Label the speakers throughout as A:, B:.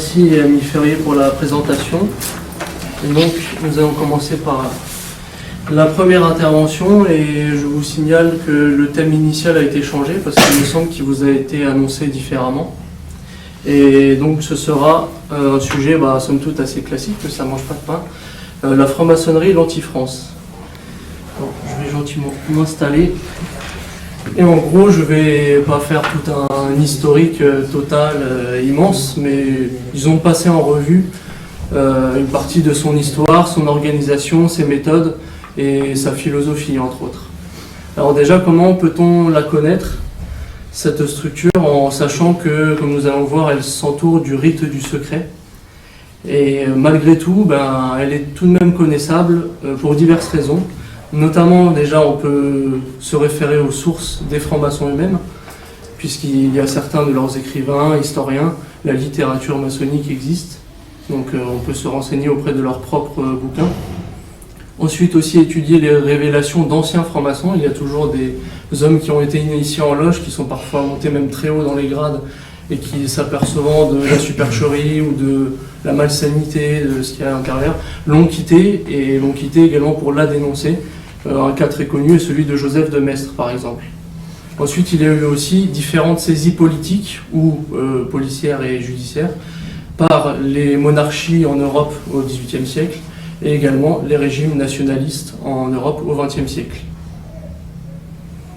A: merci Ami Ferrier pour la présentation. Et donc nous allons commencer par la première intervention et je vous signale que le thème initial a été changé parce qu'il me semble qu'il vous a été annoncé différemment. Et donc ce sera un sujet somme toute assez classique, que ça ne mange pas de pain, la franc-maçonnerie et l'anti-France. Je vais gentiment m'installer. Et en gros, je ne vais pas faire tout un historique total, immense, mais disons passer en revue une partie de son histoire, son organisation, ses méthodes et sa philosophie, entre autres. Alors déjà, comment peut-on la connaître, cette structure, en sachant que, comme nous allons voir, elle s'entoure du rite du secret. Et malgré tout, elle est tout de même connaissable pour diverses raisons. Notamment, déjà, on peut se référer aux sources des francs-maçons eux-mêmes, puisqu'il y a certains de leurs écrivains, historiens, la littérature maçonnique existe, donc on peut se renseigner auprès de leurs propres bouquins. Ensuite, aussi étudier les révélations d'anciens francs-maçons. Il y a toujours des hommes qui ont été initiés en loge, qui sont parfois montés même très haut dans les grades, et qui, s'apercevant de la supercherie ou de la malsanité de ce qu'il y a à l'intérieur, l'ont quitté, et l'ont quitté également pour la dénoncer. Un cas très connu est celui de Joseph de Maistre, par exemple. Ensuite, il y a eu aussi différentes saisies politiques, ou policières et judiciaires, par les monarchies en Europe au XVIIIe siècle, et également les régimes nationalistes en Europe au XXe siècle.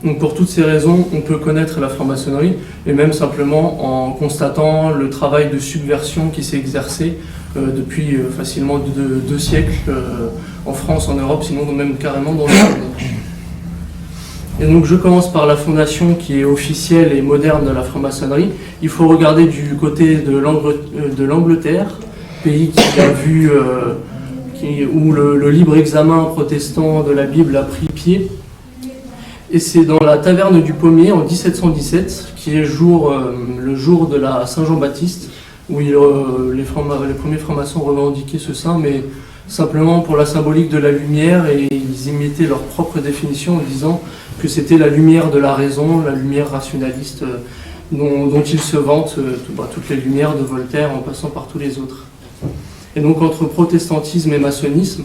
A: Donc pour toutes ces raisons, on peut connaître la franc-maçonnerie, et même simplement en constatant le travail de subversion qui s'est exercé depuis facilement deux siècles en France, en Europe, sinon même carrément dans le monde. Et donc je commence par la fondation qui est officielle et moderne de la franc-maçonnerie. Il faut regarder du côté de l'Angleterre, pays qui a vu, où le libre examen protestant de la Bible a pris pied. Et c'est dans la taverne du Pommier en 1717, qui est le jour de la Saint-Jean-Baptiste, où les premiers francs-maçons revendiquaient ce saint, mais simplement pour la symbolique de la lumière, et ils imitaient leur propre définition en disant que c'était la lumière de la raison, la lumière rationaliste dont ils se vantent, toutes les lumières de Voltaire en passant par tous les autres. Et donc entre protestantisme et maçonnisme,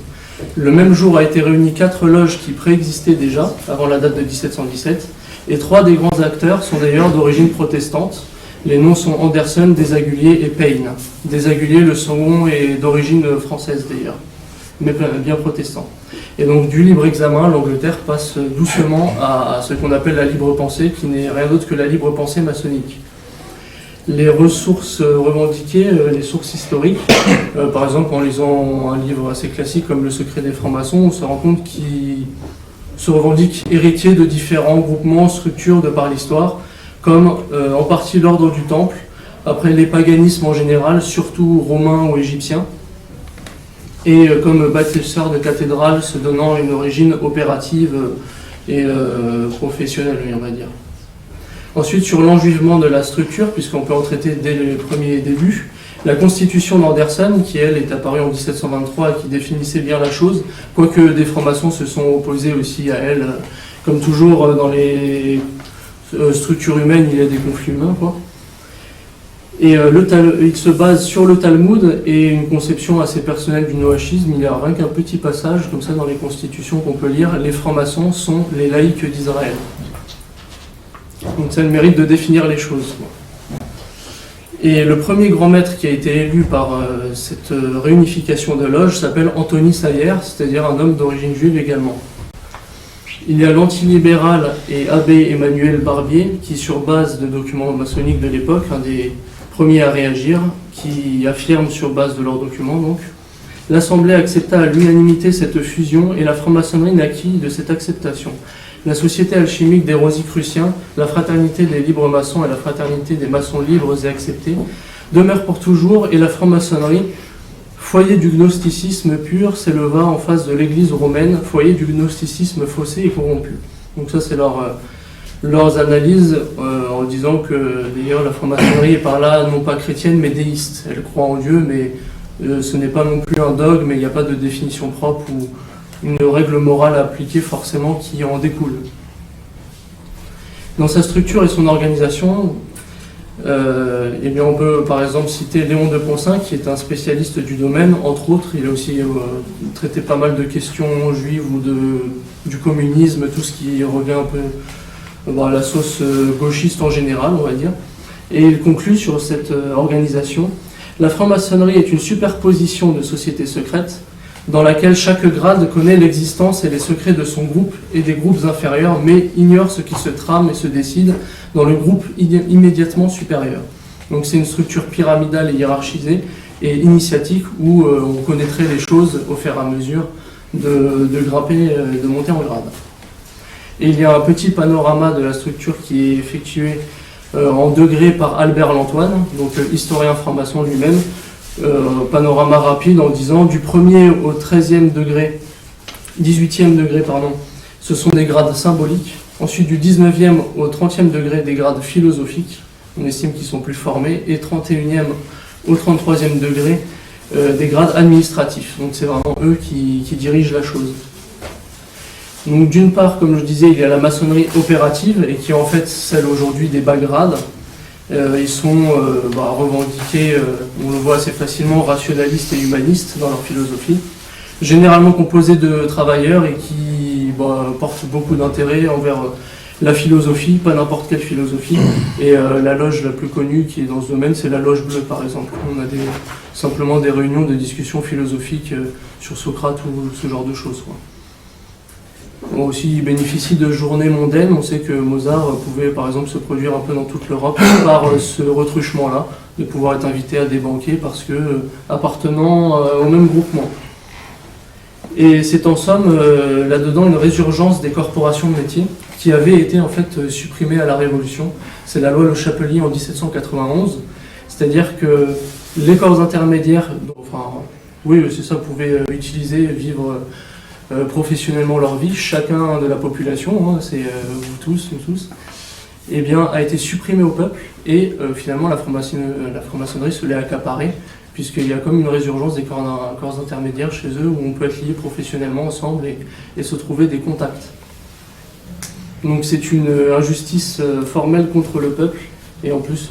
A: le même jour a été réuni 4 loges qui préexistaient déjà, avant la date de 1717, et 3 des grands acteurs sont d'ailleurs d'origine protestante. Les noms sont Anderson, Desaguliers et Payne. Desaguliers, le second, est d'origine française d'ailleurs, mais bien protestant. Et donc du libre examen, l'Angleterre passe doucement à ce qu'on appelle la libre pensée, qui n'est rien d'autre que la libre pensée maçonnique. Les ressources revendiquées, les sources historiques, par exemple en lisant un livre assez classique comme Le secret des francs-maçons, on se rend compte qu'ils se revendiquent héritiers de différents groupements, structures de par l'histoire, comme en partie l'ordre du Temple, après les paganismes en général, surtout romains ou égyptiens, et comme bâtisseurs de cathédrales se donnant une origine opérative et professionnelle, on va dire. Ensuite, sur l'enjugement de la structure, puisqu'on peut en traiter dès les premiers débuts, la constitution d'Anderson, qui elle est apparue en 1723 et qui définissait bien la chose, quoique des francs-maçons se sont opposés aussi à elle, comme toujours dans les structures humaines, il y a des conflits humains, quoi. Et il se base sur le Talmud et une conception assez personnelle du noachisme. Il y a rien qu'un petit passage, comme ça, dans les constitutions qu'on peut lire, les francs-maçons sont les laïcs d'Israël. Donc ça a le mérite de définir les choses. Et le premier grand maître qui a été élu par cette réunification de loges s'appelle Anthony Sayer, c'est-à-dire un homme d'origine juive également. Il y a l'antilibéral et abbé Emmanuel Barbier, qui sur base de documents maçonniques de l'époque, un des premiers à réagir, qui affirme sur base de leurs documents donc, l'Assemblée accepta à l'unanimité cette fusion et la franc-maçonnerie naquit de cette acceptation. La Société alchimique des Rosicruciens, la Fraternité des libres maçons et la Fraternité des maçons libres et acceptés demeurent pour toujours, et la franc-maçonnerie, foyer du gnosticisme pur, s'éleva en face de l'Église romaine, foyer du gnosticisme faussé et corrompu. Donc ça c'est leurs analyses en disant que d'ailleurs la franc-maçonnerie est par là non pas chrétienne mais déiste. Elle croit en Dieu mais ce n'est pas non plus un dogme, il n'y a pas de définition propre ou une règle morale à appliquer forcément qui en découle. Dans sa structure et son organisation, Eh bien, on peut par exemple citer Léon de Poncin, qui est un spécialiste du domaine, entre autres. Il a aussi traité pas mal de questions juives ou du communisme, tout ce qui revient un peu à la sauce gauchiste en général, on va dire. Et il conclut sur cette organisation. La franc-maçonnerie est une superposition de sociétés secrètes dans laquelle chaque grade connaît l'existence et les secrets de son groupe et des groupes inférieurs, mais ignore ce qui se trame et se décide dans le groupe immédiatement supérieur. Donc c'est une structure pyramidale et hiérarchisée et initiatique où on connaîtrait les choses au fur et à mesure de grimper, de monter en grade. Et il y a un petit panorama de la structure qui est effectué en degrés par Albert Lantoine, donc historien franc-maçon lui-même. Panorama rapide en disant du 1er au 13e degré, 18e degré, pardon, ce sont des grades symboliques. Ensuite, du 19e au 30e degré, des grades philosophiques, on estime qu'ils sont plus formés, et 31e au 33e degré, des grades administratifs. Donc c'est vraiment eux qui dirigent la chose. Donc d'une part, comme je disais, il y a la maçonnerie opérative, et qui est en fait celle aujourd'hui des bas grades. Ils sont revendiqués, on le voit assez facilement, rationalistes et humanistes dans leur philosophie, généralement composés de travailleurs et qui portent beaucoup d'intérêt envers la philosophie, pas n'importe quelle philosophie. Et la loge la plus connue qui est dans ce domaine, c'est la loge bleue par exemple. On a simplement des réunions de discussions philosophiques sur Socrate ou ce genre de choses, quoi. On aussi bénéficie de journées mondaines. On sait que Mozart pouvait par exemple se produire un peu dans toute l'Europe par ce retruchement-là, de pouvoir être invité à des banquets parce que appartenant au même groupement. Et c'est en somme là-dedans une résurgence des corporations de métiers qui avait été en fait supprimée à la Révolution. C'est la loi Le Chapelier en 1791, c'est-à-dire que les corps intermédiaires, c'est ça, pouvaient utiliser, vivre professionnellement leur vie, chacun de la population, c'est vous tous, nous tous, eh bien, a été supprimé au peuple et finalement la franc-maçonnerie se l'est accaparée, puisqu'il y a comme une résurgence des corps intermédiaires chez eux où on peut être lié professionnellement ensemble et se trouver des contacts. Donc c'est une injustice formelle contre le peuple et en plus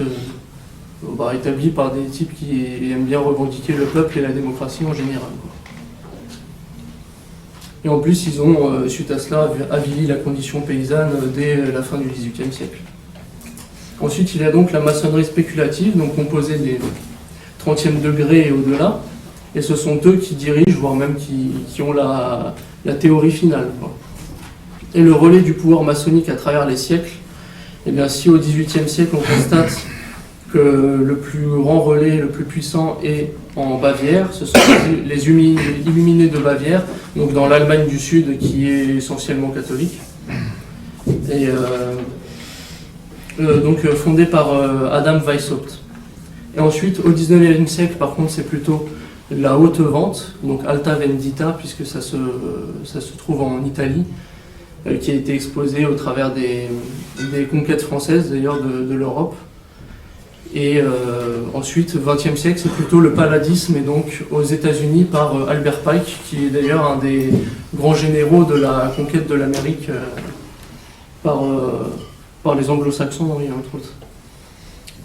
A: établie par des types qui aiment bien revendiquer le peuple et la démocratie en général, quoi. Et en plus, ils ont, suite à cela, avili la condition paysanne dès la fin du XVIIIe siècle. Ensuite, il y a donc la maçonnerie spéculative, donc composée des 30e degrés et au-delà. Et ce sont eux qui dirigent, voire même qui ont la théorie finale, quoi. Et le relais du pouvoir maçonnique à travers les siècles, eh bien, si au XVIIIe siècle, on constate que le plus grand relais, le plus puissant est en Bavière, ce sont les Illuminés de Bavière, donc dans l'Allemagne du Sud qui est essentiellement catholique, et donc fondé par Adam Weishaupt. Et ensuite, au XIXe siècle, par contre, c'est plutôt la haute vente, donc Alta Vendita, puisque ça se trouve en Italie, qui a été exposé au travers des conquêtes françaises, d'ailleurs, de l'Europe. Et ensuite, XXe siècle, c'est plutôt le palladisme, et donc aux États-Unis par Albert Pike, qui est d'ailleurs un des grands généraux de la conquête de l'Amérique par les anglo-saxons, entre autres.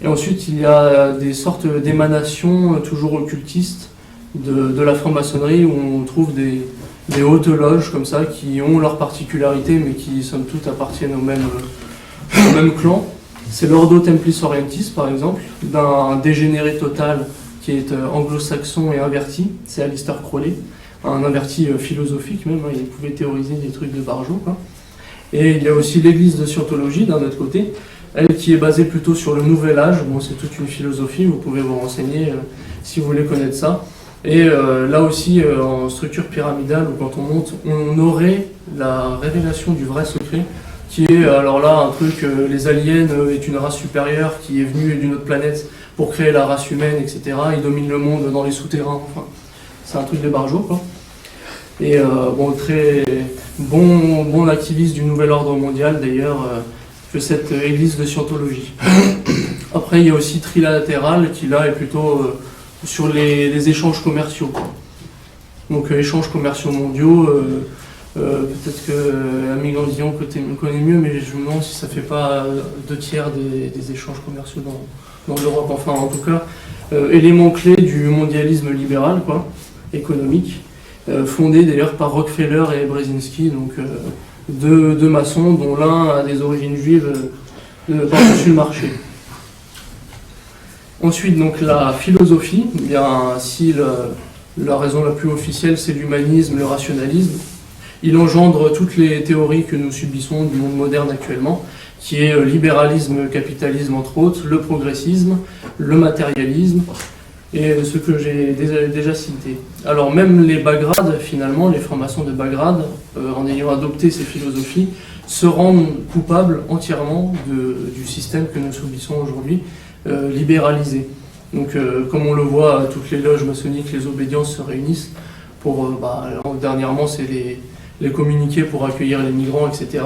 A: Et ensuite, il y a des sortes d'émanations toujours occultistes de la franc-maçonnerie, où on trouve des hautes loges comme ça, qui ont leurs particularités, mais qui, somme toute, appartiennent au même clan. C'est l'Ordo Templis Orientis, par exemple, d'un dégénéré total qui est anglo-saxon et inverti. C'est Aleister Crowley, un inverti philosophique même, il pouvait théoriser des trucs de Barjot, quoi. Et il y a aussi l'Église de Scientologie, d'un autre côté, elle qui est basée plutôt sur le Nouvel Âge. Bon, c'est toute une philosophie, vous pouvez vous renseigner si vous voulez connaître ça. Et là aussi, en structure pyramidale, où quand on monte, on aurait la révélation du vrai secret, qui est alors là un truc, les aliens est une race supérieure qui est venue d'une autre planète pour créer la race humaine, etc. Ils dominent le monde dans les souterrains, enfin, c'est un truc de Barjot, quoi. Et très bon activiste du nouvel ordre mondial, d'ailleurs, que cette église de Scientologie. Après, il y a aussi Trilatéral, qui là est plutôt sur les échanges commerciaux, quoi. Donc échanges commerciaux mondiaux, peut-être que Ami Gandillon connaît mieux, mais je me demande si ça fait pas 2/3 des échanges commerciaux dans l'Europe, enfin en tout cas, élément clé du mondialisme libéral, quoi, économique, fondé d'ailleurs par Rockefeller et Brzezinski, donc deux maçons dont l'un a des origines juives par-dessus le marché. Ensuite, donc la philosophie, eh bien, si la raison la plus officielle c'est l'humanisme, le rationalisme, il engendre toutes les théories que nous subissons du monde moderne actuellement, qui est libéralisme, capitalisme entre autres, le progressisme, le matérialisme, et ce que j'ai déjà cité. Alors même les bas grades, finalement, les francs-maçons de bas grade, en ayant adopté ces philosophies, se rendent coupables entièrement du système que nous subissons aujourd'hui, libéralisé. Donc comme on le voit, à toutes les loges maçonniques, les obédiences se réunissent pour, dernièrement c'est les communiqués pour accueillir les migrants, etc.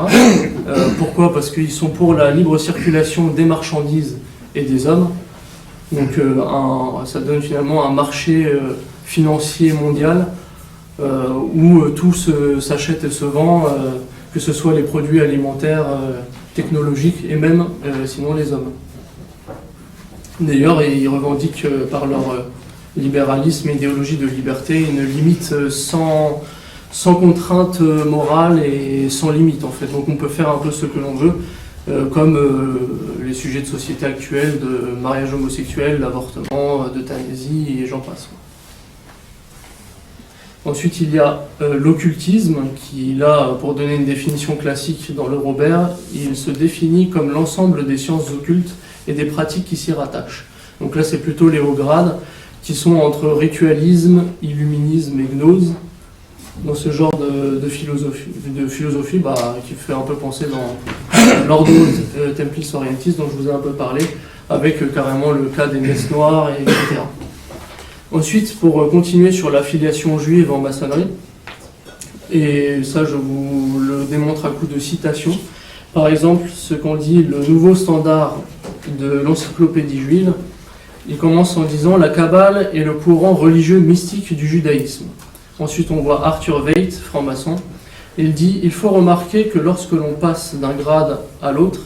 A: Pourquoi? Parce qu'ils sont pour la libre circulation des marchandises et des hommes. Donc ça donne finalement un marché financier mondial où tout s'achète et se vend, que ce soit les produits alimentaires, technologiques et même sinon les hommes. D'ailleurs, ils revendiquent par leur libéralisme, idéologie de liberté, une limite sans contrainte morale et sans limite en fait. Donc on peut faire un peu ce que l'on veut, comme les sujets de société actuels, de mariage homosexuel, d'avortement, d'euthanasie et j'en passe. Ensuite il y a l'occultisme qui là, pour donner une définition classique dans le Robert, il se définit comme l'ensemble des sciences occultes et des pratiques qui s'y rattachent. Donc là c'est plutôt les hauts grades qui sont entre ritualisme, illuminisme et gnose, dans ce genre de philosophie qui fait un peu penser dans l'Ordo Templis Orientis dont je vous ai un peu parlé, avec carrément le cas des messes noires, etc. Ensuite, pour continuer sur l'affiliation juive en maçonnerie, et ça je vous le démontre à coup de citations, par exemple ce qu'on dit le nouveau standard de l'encyclopédie juive, il commence en disant « La Kabbale est le courant religieux mystique du judaïsme ». Ensuite, on voit Arthur Veit, franc-maçon. Il dit « Il faut remarquer que lorsque l'on passe d'un grade à l'autre,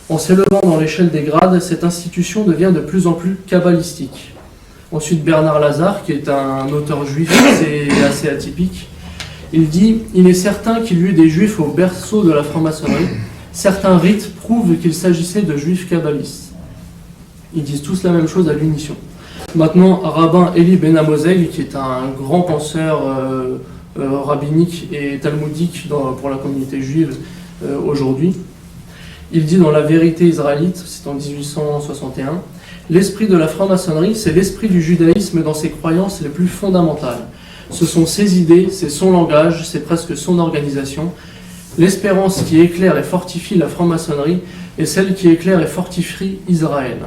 A: en s'élevant dans l'échelle des grades, cette institution devient de plus en plus kabbalistique. » Ensuite, Bernard Lazare, qui est un auteur juif assez atypique, il dit « Il est certain qu'il y eut des juifs au berceau de la franc-maçonnerie. Certains rites prouvent qu'il s'agissait de juifs kabbalistes. » Ils disent tous la même chose à l'unisson. Maintenant, rabbin Eli Ben Amozeg, qui est un grand penseur rabbinique et talmudique pour la communauté juive aujourd'hui, il dit dans La Vérité israélite, c'est en 1861, « L'esprit de la franc-maçonnerie, c'est l'esprit du judaïsme dans ses croyances les plus fondamentales. Ce sont ses idées, c'est son langage, c'est presque son organisation. L'espérance qui éclaire et fortifie la franc-maçonnerie est celle qui éclaire et fortifie Israël.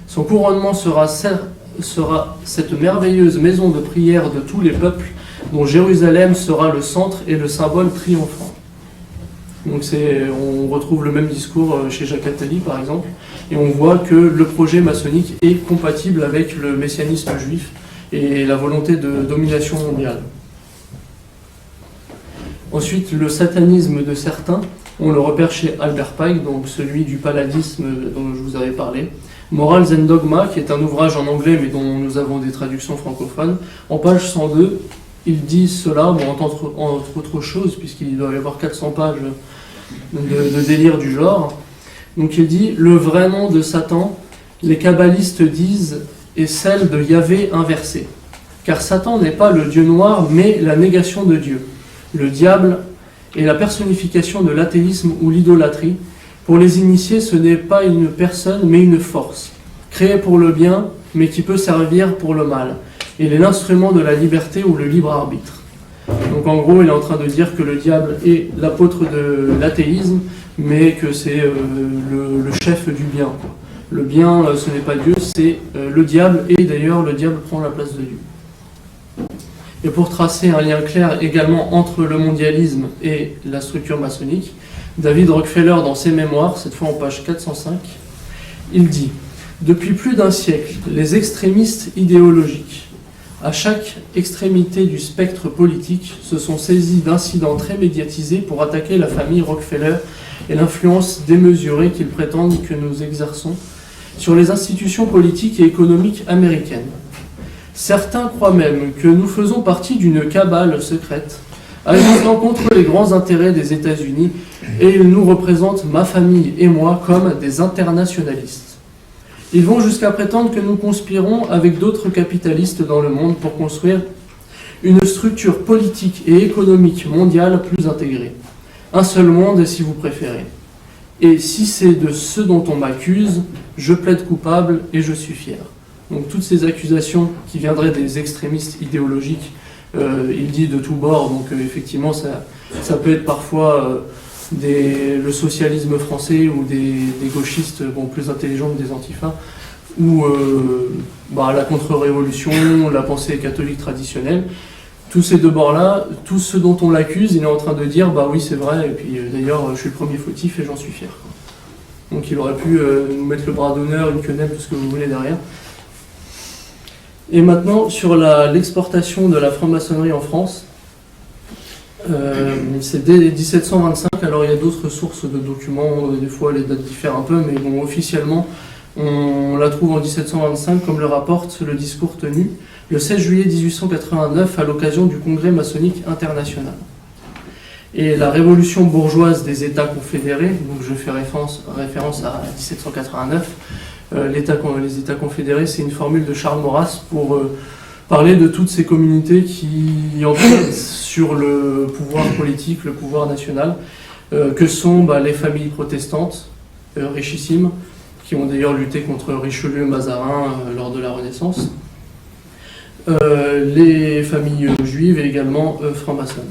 A: Son couronnement sera cette merveilleuse maison de prière de tous les peuples, dont Jérusalem sera le centre et le symbole triomphant. » Donc on retrouve le même discours chez Jacques Attali par exemple, et on voit que le projet maçonnique est compatible avec le messianisme juif et la volonté de domination mondiale. Ensuite, le satanisme de certains, on le repère chez Albert Pike, donc celui du palladisme dont je vous avais parlé. Morals and Dogma, qui est un ouvrage en anglais mais dont nous avons des traductions francophones. En page 102, il dit cela, entre autres choses, puisqu'il doit y avoir 400 pages de délire du genre. Donc il dit « Le vrai nom de Satan, les kabbalistes disent, est celle de Yahvé inversé. Car Satan n'est pas le Dieu noir, mais la négation de Dieu. Le diable est la personnification de l'athéisme ou l'idolâtrie. Pour les initiés, ce n'est pas une personne, mais une force, créée pour le bien, mais qui peut servir pour le mal. Il est l'instrument de la liberté ou le libre arbitre. » Donc en gros, il est en train de dire que le diable est l'apôtre de l'athéisme, mais que c'est le chef du bien, quoi. Le bien, ce n'est pas Dieu, c'est le diable, et d'ailleurs, le diable prend la place de Dieu. Et pour tracer un lien clair également entre le mondialisme et la structure maçonnique, David Rockefeller, dans ses mémoires, cette fois en page 405, il dit « Depuis plus d'un siècle, les extrémistes idéologiques, à chaque extrémité du spectre politique, se sont saisis d'incidents très médiatisés pour attaquer la famille Rockefeller et l'influence démesurée qu'ils prétendent que nous exerçons sur les institutions politiques et économiques américaines. Certains croient même que nous faisons partie d'une cabale secrète, agissant contre les grands intérêts des États-Unis, et ils nous représentent, ma famille et moi, comme des internationalistes. Ils vont jusqu'à prétendre que nous conspirons avec d'autres capitalistes dans le monde pour construire une structure politique et économique mondiale plus intégrée. Un seul monde, si vous préférez. Et si c'est de ce dont on m'accuse, je plaide coupable et je suis fier. Donc toutes ces accusations qui viendraient des extrémistes idéologiques, il dit de tous bords, donc effectivement ça peut être parfois le socialisme français ou des gauchistes plus intelligents que des antifas, ou la contre-révolution, la pensée catholique traditionnelle. Tous ces deux bords-là, tout ce dont on l'accuse, il est en train de dire bah oui c'est vrai, et puis d'ailleurs je suis le premier fautif et j'en suis fier. Donc il aurait pu nous mettre le bras d'honneur, une quenelle, tout ce que vous voulez derrière. Et maintenant sur l'exportation de la franc-maçonnerie en France, c'est dès 1725, alors il y a d'autres sources de documents, des fois les dates diffèrent un peu, mais bon officiellement on la trouve en 1725 comme le rapporte le discours tenu le 16 juillet 1889 à l'occasion du Congrès maçonnique international. Et la révolution bourgeoise des États confédérés, donc je fais référence à 1789, les États confédérés, c'est une formule de Charles Maurras pour parler de toutes ces communautés qui empiètent sur le pouvoir politique, le pouvoir national, que sont les familles protestantes, richissimes, qui ont d'ailleurs lutté contre Richelieu et Mazarin lors de la Renaissance, les familles juives et également franc-maçonnes.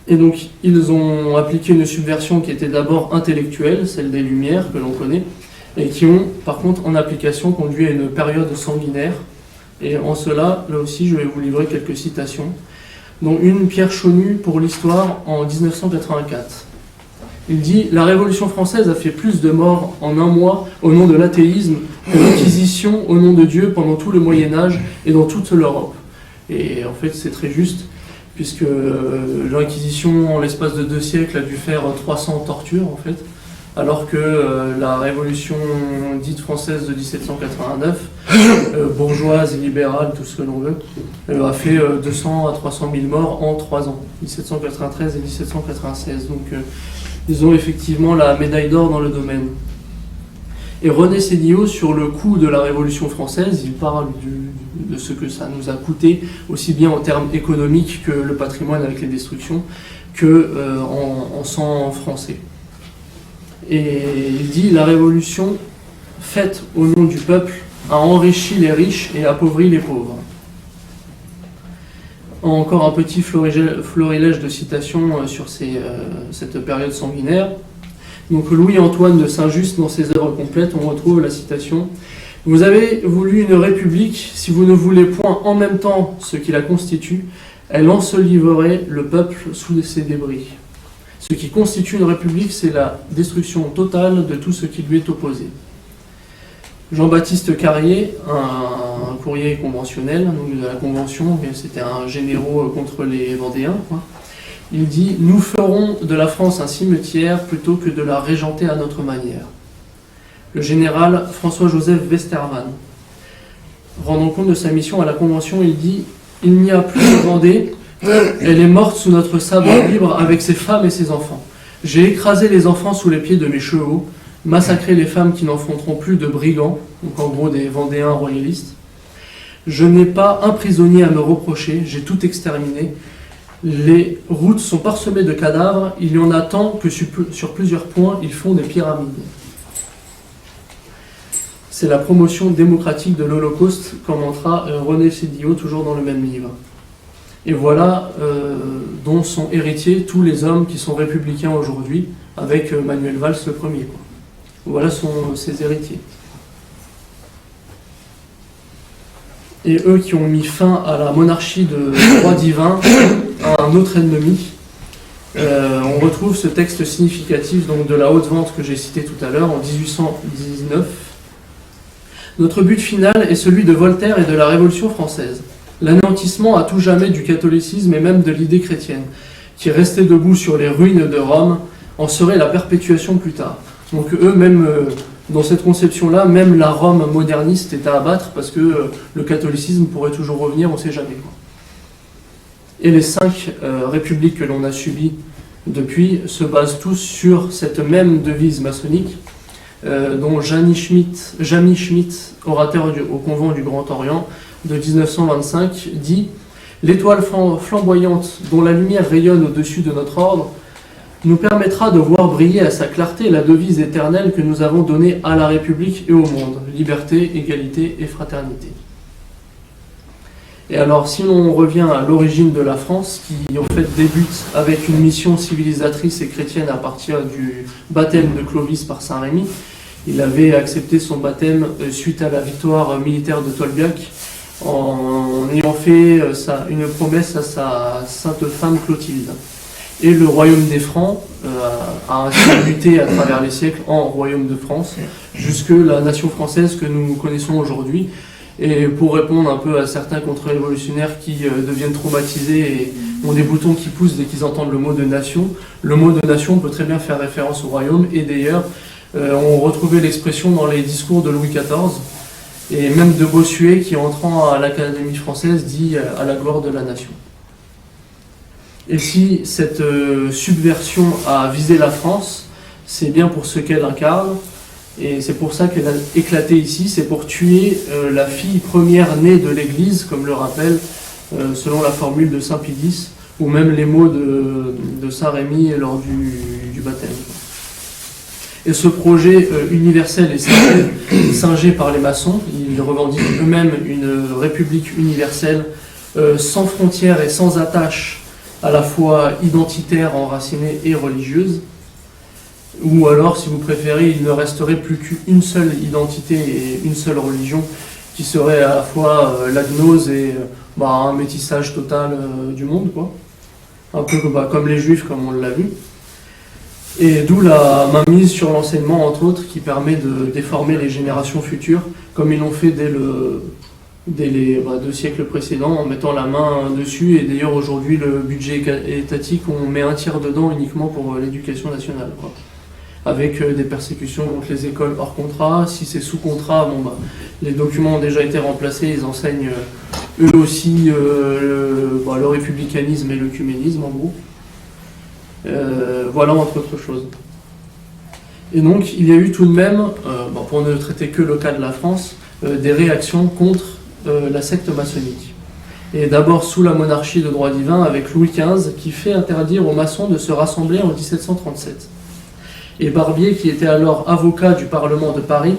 A: Et donc ils ont appliqué une subversion qui était d'abord intellectuelle, celle des Lumières que l'on connaît, et qui ont par contre en application conduit à une période sanguinaire. Et en cela, là aussi, je vais vous livrer quelques citations, dont une Pierre Chaunu pour l'Histoire en 1984. Il dit « La Révolution française a fait plus de morts en un mois au nom de l'athéisme que l'Inquisition au nom de Dieu pendant tout le Moyen-Âge et dans toute l'Europe. » Et en fait, c'est très juste, puisque l'Inquisition, en l'espace de 2 siècles, a dû faire 300 tortures, en fait, alors que la Révolution dite française de 1789, bourgeoise et libérale, tout ce que l'on veut, a fait 200 à 300 000 morts en 3 ans, 1793 et 1796. Donc ils ont effectivement la médaille d'or dans le domaine. Et René Sénillot, sur le coût de la Révolution française, il parle de ce que ça nous a coûté, aussi bien en termes économiques que le patrimoine avec les destructions, que en sang français. Et il dit « La Révolution, faite au nom du peuple, a enrichi les riches et appauvri les pauvres. » Encore un petit florilège de citations sur cette période sanguinaire. Donc Louis-Antoine de Saint-Just, dans ses œuvres complètes, on retrouve la citation « Vous avez voulu une république, si vous ne voulez point en même temps ce qui la constitue, elle enseliverait le peuple sous ses débris. Ce qui constitue une république, c'est la destruction totale de tout ce qui lui est opposé. » Jean-Baptiste Carrier, un courrier conventionnel, donc de la Convention, mais c'était un généraux contre les Vendéens, il dit « Nous ferons de la France un cimetière plutôt que de la régenter à notre manière. » Le général François-Joseph Westermann, rendant compte de sa mission à la Convention, il dit « Il n'y a plus de Vendée, elle est morte sous notre sabre libre avec ses femmes et ses enfants. J'ai écrasé les enfants sous les pieds de mes chevaux, massacré les femmes qui n'enfanteront plus de brigands, donc en gros des Vendéens royalistes. Je n'ai pas un prisonnier à me reprocher, j'ai tout exterminé. Les routes sont parsemées de cadavres, il y en a tant que sur plusieurs points, ils font des pyramides. » C'est la promotion démocratique de l'Holocauste, commentera René Sénillot, toujours dans le même livre. Et voilà dont sont héritiers tous les hommes qui sont républicains aujourd'hui, avec Manuel Valls le premier. Voilà ses héritiers. Et eux qui ont mis fin à la monarchie de roi divin, à un autre ennemi, on retrouve ce texte significatif donc, de la haute vente que j'ai cité tout à l'heure, en 1819. Notre but final est celui de Voltaire et de la Révolution française. L'anéantissement à tout jamais du catholicisme et même de l'idée chrétienne, qui restait debout sur les ruines de Rome, en serait la perpétuation plus tard. Donc eux, même Dans cette conception-là, même la Rome moderniste est à abattre parce que le catholicisme pourrait toujours revenir, on ne sait jamais, quoi. Et les 5 républiques que l'on a subies depuis se basent tous sur cette même devise maçonnique, dont Jamie Schmidt, orateur au convent du Grand Orient de 1925, dit « L'étoile flamboyante dont la lumière rayonne au-dessus de notre ordre nous permettra de voir briller à sa clarté la devise éternelle que nous avons donnée à la République et au monde, liberté, égalité et fraternité. » Et alors, si l'on revient à l'origine de la France, qui en fait débute avec une mission civilisatrice et chrétienne à partir du baptême de Clovis par Saint Rémy, il avait accepté son baptême suite à la victoire militaire de Tolbiac, en ayant fait une promesse à sa sainte femme Clotilde. Et le royaume des Francs a ainsi muté à travers les siècles en royaume de France, jusque la nation française que nous connaissons aujourd'hui. Et pour répondre un peu à certains contre-révolutionnaires qui deviennent traumatisés et ont des boutons qui poussent dès qu'ils entendent le mot de nation peut très bien faire référence au royaume. Et d'ailleurs, on retrouvait l'expression dans les discours de Louis XIV, et même de Bossuet qui, entrant à l'Académie française, dit « à la gloire de la nation ». Et si cette subversion a visé la France, c'est bien pour ce qu'elle incarne, et c'est pour ça qu'elle a éclaté ici, c'est pour tuer la fille première née de l'Église, comme le rappelle, selon la formule de Saint Pie X, ou même les mots de Saint Rémy lors du baptême. Et ce projet universel est singé par les maçons. Ils revendiquent eux-mêmes une république universelle sans frontières et sans attache, à la fois identitaire, enracinée et religieuse. Ou alors, si vous préférez, il ne resterait plus qu'une seule identité et une seule religion, qui serait à la fois la gnose et un métissage total du monde, quoi. Un peu comme les juifs, comme on l'a vu. Et d'où la mainmise sur l'enseignement, entre autres, qui permet de déformer les générations futures, comme ils l'ont fait dès les 2 siècles précédents, en mettant la main dessus. Et d'ailleurs, aujourd'hui, le budget étatique, on met un tiers dedans uniquement pour l'éducation nationale, quoi. Avec des persécutions contre les écoles hors contrat. Si c'est sous contrat, les documents ont déjà été remplacés, ils enseignent eux aussi le républicanisme et l'œcuménisme, en gros. Voilà, entre autres choses. Et donc, il y a eu tout de même, pour ne traiter que le cas de la France, des réactions contre la secte maçonnique. Et d'abord sous la monarchie de droit divin, avec Louis XV, qui fait interdire aux maçons de se rassembler en 1737. Et Barbier, qui était alors avocat du Parlement de Paris,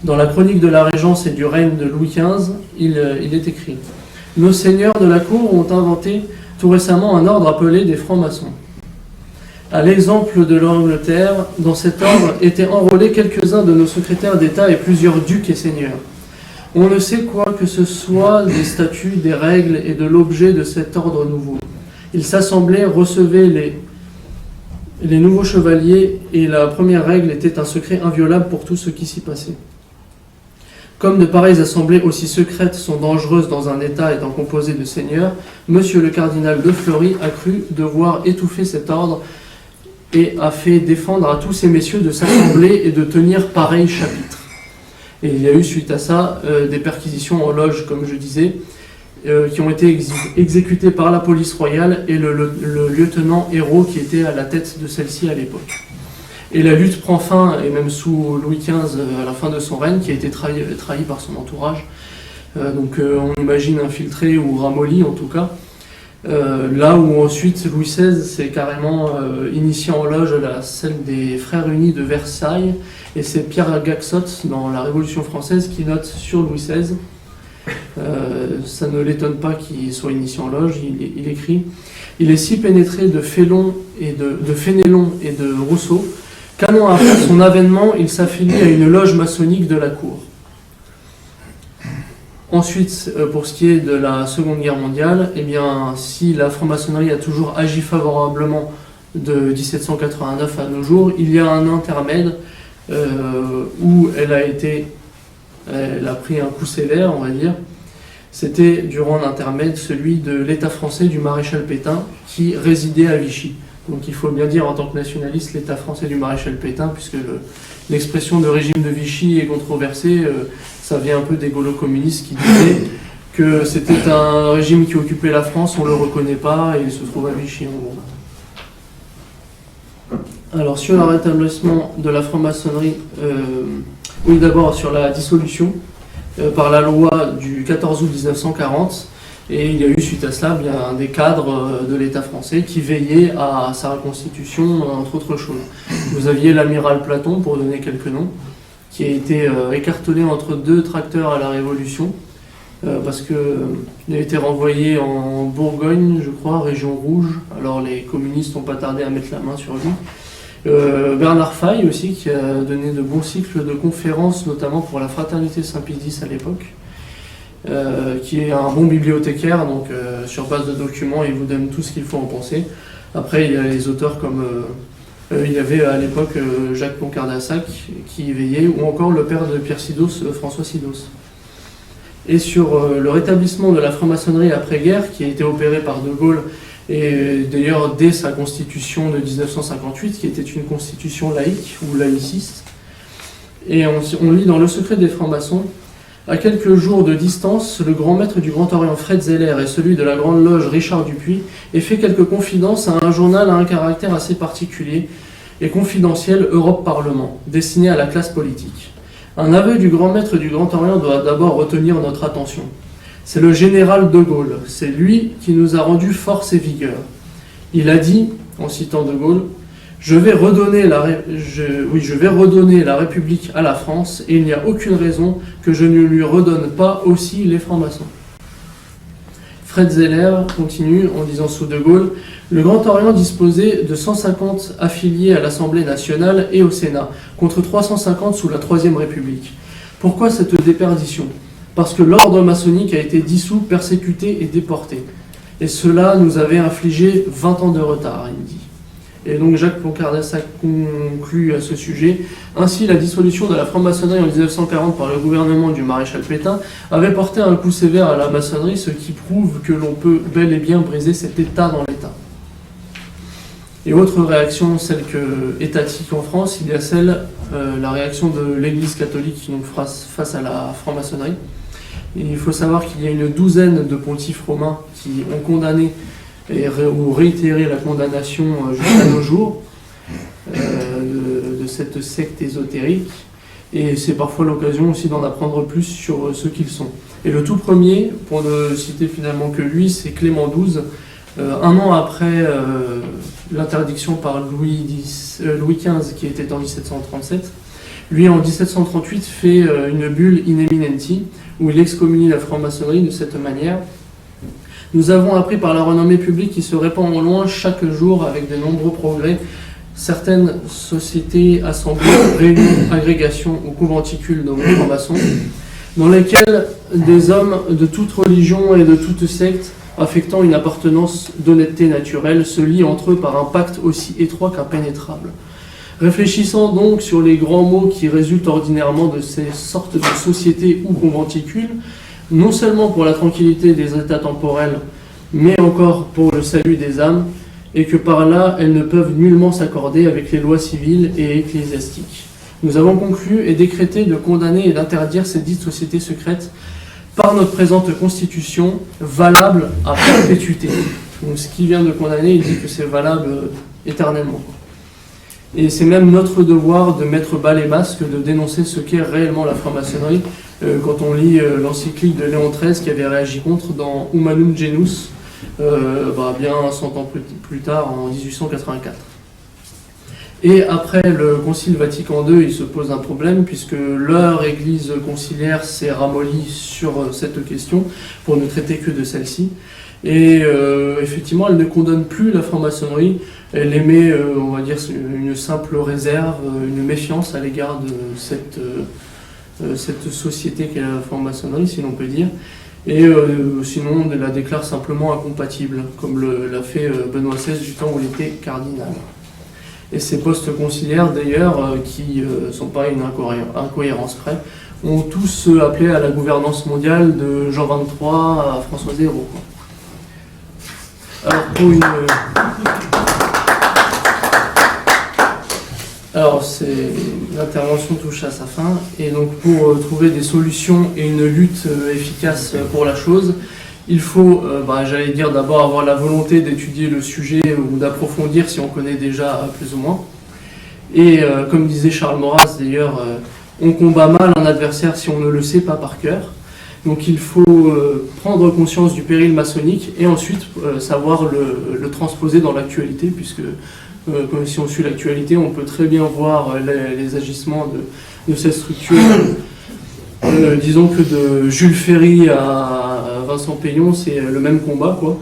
A: dans la chronique de la Régence et du règne de Louis XV, il est écrit « Nos seigneurs de la cour ont inventé tout récemment un ordre appelé des francs-maçons. À l'exemple de l'Angleterre, dans cet ordre étaient enrôlés quelques-uns de nos secrétaires d'État et plusieurs ducs et seigneurs. On ne sait quoi que ce soit des statuts, des règles et de l'objet de cet ordre nouveau. Ils s'assemblaient, recevaient les nouveaux chevaliers, et la première règle était un secret inviolable pour tout ce qui s'y passait. Comme de pareilles assemblées aussi secrètes sont dangereuses dans un État étant composé de seigneurs, monsieur le cardinal de Fleury a cru devoir étouffer cet ordre et a fait défendre à tous ces messieurs de s'assembler et de tenir pareil chapitre. Et il y a eu suite à ça des perquisitions en loge, comme je disais, qui ont été exécutées par la police royale et le lieutenant Hérault qui était à la tête de celle-ci à l'époque. Et la lutte prend fin, et même sous Louis XV, à la fin de son règne, qui a été trahi par son entourage. Donc on imagine infiltré ou ramolli en tout cas. Là où ensuite Louis XVI s'est carrément initié en loge celle des Frères Unis de Versailles, et c'est Pierre Gaxot dans la Révolution française qui note sur Louis XVI. Ça ne l'étonne pas qu'il soit initié en loge. Il écrit « Il est si pénétré de Fénelon et de Rousseau qu'un an après son avènement, il s'affilie à une loge maçonnique de la cour. » Ensuite, pour ce qui est de la Seconde Guerre mondiale, eh bien, si la franc-maçonnerie a toujours agi favorablement de 1789 à nos jours, il y a un intermède où elle a pris un coup sévère, on va dire. C'était durant l'intermède celui de l'État français du maréchal Pétain qui résidait à Vichy. Donc il faut bien dire en tant que nationaliste l'État français du maréchal Pétain, puisque l'expression de régime de Vichy est controversée, ça vient un peu des gaulo-communistes qui disaient que c'était un régime qui occupait la France, on ne le reconnaît pas, et il se trouve à Vichy en gros. Alors sur le rétablissement de la franc-maçonnerie, oui d'abord sur la dissolution par la loi du 14 août 1940, et il y a eu suite à cela bien des cadres de l'État français qui veillaient à sa reconstitution entre autres choses. Vous aviez l'amiral Platon, pour donner quelques noms, qui a été écartelé entre deux tracteurs à la Révolution, parce qu'il a été renvoyé en Bourgogne, je crois, région rouge. Alors les communistes n'ont pas tardé à mettre la main sur lui. Bernard Faye aussi, qui a donné de bons cycles de conférences, notamment pour la fraternité Saint-Pie X à l'époque, qui est un bon bibliothécaire, donc sur base de documents, il vous donne tout ce qu'il faut en penser. Après, il y a les auteurs comme... il y avait à l'époque Jacques Poncardassac qui y veillait, ou encore le père de Pierre Sidos, François Sidos. Et sur le rétablissement de la franc-maçonnerie après-guerre, qui a été opéré par De Gaulle, et d'ailleurs dès sa constitution de 1958, qui était une constitution laïque ou laïciste. Et on lit dans Le secret des francs-maçons: à quelques jours de distance, le grand maître du Grand Orient Fred Zeller et celui de la Grande Loge Richard Dupuis aient fait quelques confidences à un journal à un caractère assez particulier et confidentiel, Europe Parlement, destiné à la classe politique. Un aveu du grand maître du Grand Orient doit d'abord retenir notre attention. C'est le général de Gaulle, c'est lui qui nous a rendu force et vigueur. Il a dit, en citant de Gaulle, je vais redonner la République à la France et il n'y a aucune raison que je ne lui redonne pas aussi les francs-maçons. Fred Zeller continue en disant sous de Gaulle, le Grand Orient disposait de 150 affiliés à l'Assemblée nationale et au Sénat, contre 350 sous la Troisième République. Pourquoi cette déperdition ? Parce que l'ordre maçonnique a été dissous, persécuté et déporté. Et cela nous avait infligé 20 ans de retard, il dit. Et donc Jacques Poncardassac conclut à ce sujet. Ainsi, la dissolution de la franc-maçonnerie en 1940 par le gouvernement du maréchal Pétain avait porté un coup sévère à la maçonnerie, ce qui prouve que l'on peut bel et bien briser cet État dans l'État. Et autre réaction, celle étatique en France, il y a la réaction de l'Église catholique donc, face à la franc-maçonnerie. Et il faut savoir qu'il y a une douzaine de pontifes romains qui ont condamné ou réitéré la condamnation jusqu'à nos jours de cette secte ésotérique. Et c'est parfois l'occasion aussi d'en apprendre plus sur ce qu'ils sont. Et le tout premier, pour ne citer finalement que lui, c'est Clément XII. Un an après l'interdiction par Louis XV, qui était en 1737, lui en 1738 fait une bulle in eminenti, où il excommunie la franc-maçonnerie de cette manière. Nous avons appris par la renommée publique qui se répand au loin chaque jour avec de nombreux progrès, certaines sociétés, assemblées, réunions, agrégations ou conventicules de francs-maçons, dans lesquelles des hommes de toute religion et de toute secte, affectant une appartenance d'honnêteté naturelle, se lient entre eux par un pacte aussi étroit qu'impénétrable. Réfléchissant donc sur les grands mots qui résultent ordinairement de ces sortes de sociétés ou conventicules, non seulement pour la tranquillité des états temporels, mais encore pour le salut des âmes, et que par là, elles ne peuvent nullement s'accorder avec les lois civiles et ecclésiastiques. Nous avons conclu et décrété de condamner et d'interdire ces dites sociétés secrètes par notre présente constitution, valable à perpétuité. Donc ce qu'il vient de condamner, il dit que c'est valable éternellement. Et c'est même notre devoir de mettre bas les masques, de dénoncer ce qu'est réellement la franc-maçonnerie, quand on lit l'encyclique de Léon XIII qui avait réagi contre dans Humanum Genus, bien 100 ans plus tard, en 1884. Et après le Concile Vatican II, il se pose un problème, puisque leur église conciliaire s'est ramollie sur cette question, pour ne traiter que de celle-ci. Et effectivement, elle ne condamne plus la franc-maçonnerie, elle émet, on va dire, une simple réserve, une méfiance à l'égard de cette société qu'est la franc-maçonnerie, si l'on peut dire. Et sinon, on la déclare simplement incompatible, comme l'a fait Benoît XVI du temps où il était cardinal. Et ces postes conciliaires, d'ailleurs, qui ne sont pas une incohérence près, ont tous appelé à la gouvernance mondiale de Jean XXIII à François Zéro. Alors, pour une... Alors, l'intervention touche à sa fin, et donc pour trouver des solutions et une lutte efficace pour la chose, il faut, j'allais dire, d'abord avoir la volonté d'étudier le sujet ou d'approfondir si on connaît déjà plus ou moins. Et comme disait Charles Maurras d'ailleurs, on combat mal un adversaire si on ne le sait pas par cœur. Donc il faut prendre conscience du péril maçonnique et ensuite savoir le transposer dans l'actualité, puisque si on suit l'actualité, on peut très bien voir les agissements de cette structure. Disons que de Jules Ferry à Vincent Payon, c'est le même combat, quoi.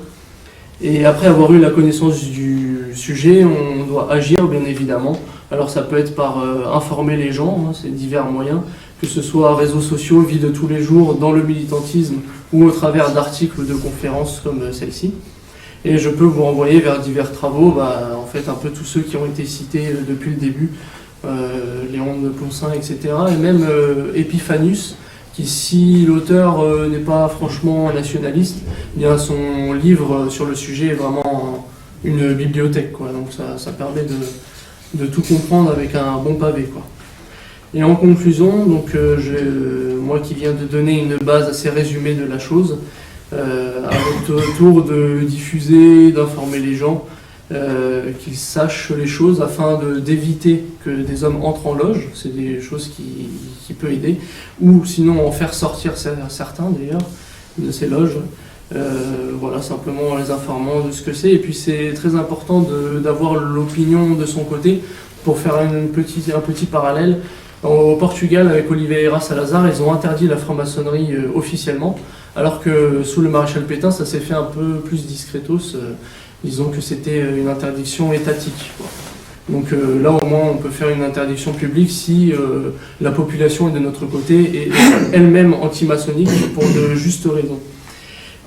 A: Et après avoir eu la connaissance du sujet, on doit agir, bien évidemment. Alors ça peut être par informer les gens, hein, c'est divers moyens, que ce soit réseaux sociaux, vie de tous les jours, dans le militantisme ou au travers d'articles ou de conférences comme celle-ci. Et je peux vous renvoyer vers divers travaux, en fait un peu tous ceux qui ont été cités depuis le début, Léon de Poncin, etc. Et même Epiphanius, qui, si l'auteur n'est pas franchement nationaliste, eh bien son livre sur le sujet est vraiment une bibliothèque, quoi. Donc ça permet de tout comprendre avec un bon pavé, quoi. Et en conclusion, donc, moi qui viens de donner une base assez résumée de la chose, à votre tour de diffuser, d'informer les gens, qu'ils sachent les choses afin d'éviter que des hommes entrent en loge, c'est des choses qui peuvent aider, ou sinon en faire sortir certains d'ailleurs de ces loges. Voilà, simplement en les informant de ce que c'est. Et puis c'est très important d'avoir l'opinion de son côté pour faire un petit parallèle. Au Portugal, avec Oliveira Salazar, ils ont interdit la franc-maçonnerie officiellement, alors que sous le maréchal Pétain, ça s'est fait un peu plus discretos. Disons que c'était une interdiction étatique, quoi. Donc là, au moins, on peut faire une interdiction publique si la population est de notre côté et elle-même anti-maçonnique pour de justes raisons.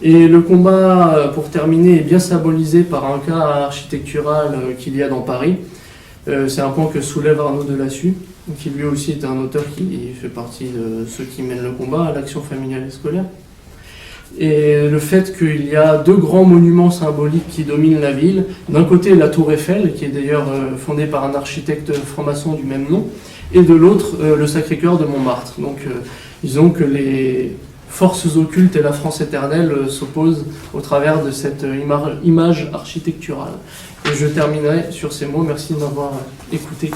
A: Et le combat, pour terminer, est bien symbolisé par un cas architectural qu'il y a dans Paris. C'est un point que soulève Arnaud Delassus, qui lui aussi est un auteur qui fait partie de ceux qui mènent le combat à l'action familiale et scolaire. Et le fait qu'il y a deux grands monuments symboliques qui dominent la ville. D'un côté, la tour Eiffel, qui est d'ailleurs fondée par un architecte franc-maçon du même nom, et de l'autre, le Sacré-Cœur de Montmartre. Donc, disons que les forces occultes et la France éternelle s'opposent au travers de cette image architecturale. Et je terminerai sur ces mots. Merci de m'avoir écouté.